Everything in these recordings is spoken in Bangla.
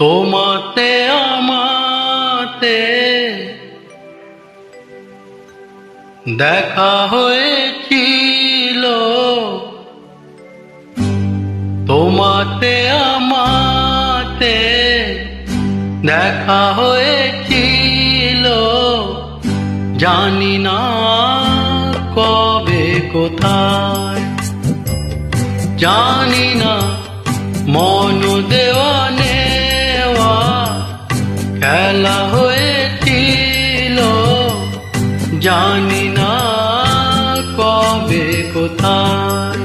তোমাতে আমাতে দেখা হয়েছিল, তোমাতে আমাতে দেখা হয়েছিল, জানি না কবে কোথায়, জানি না মন দেওয়া নেওয়া খেলা হয়েছিল, জানি না কবে কোথায়।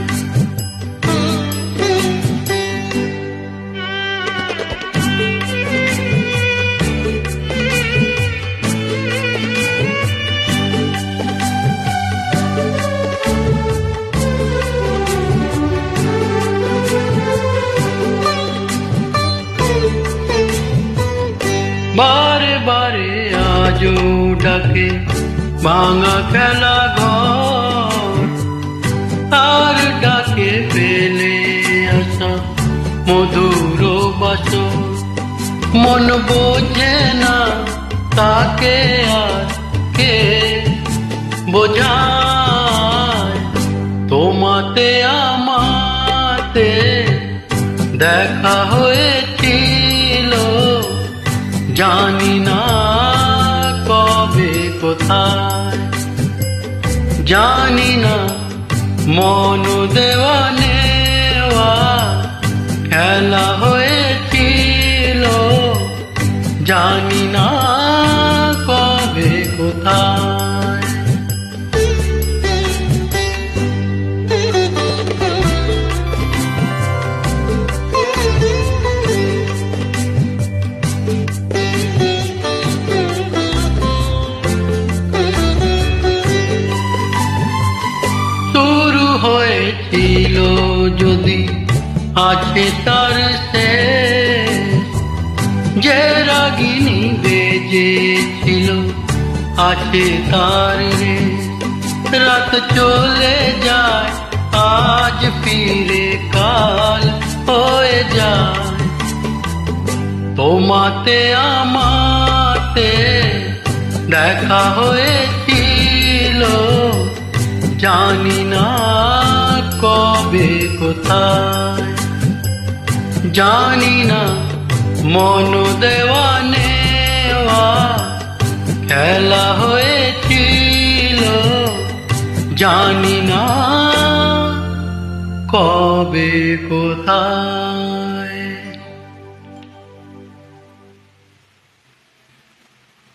বারে বারে আজও ডাকে ভাঙা খেলা ঘর, আর ডাকে ফেলে আসা মধুর বাসর। মন বোঝে না তাকে আর কে বোঝায়, তোমাতে আমাতে দেখা হয়েছিল, জানি না কবে কোথায়, জানি না মন দেওয়া নেওয়া খেলা হয়েছিল, জানি না কবে কোথায়। হয়েছিল যদি আছে তার শেষ, যে রাগিনী বেজেছিল আছে তার রেশ। রাত চলে যায় আজ ফিরে কাল হয়ে যায়, তোমাতে আমাতে দেখা হয়েছিল, জানি না কবে কোথায়, জানি না মন দেওয়া নেওয়া খেলা হয়েছিল, জানি না কবে কোথায়।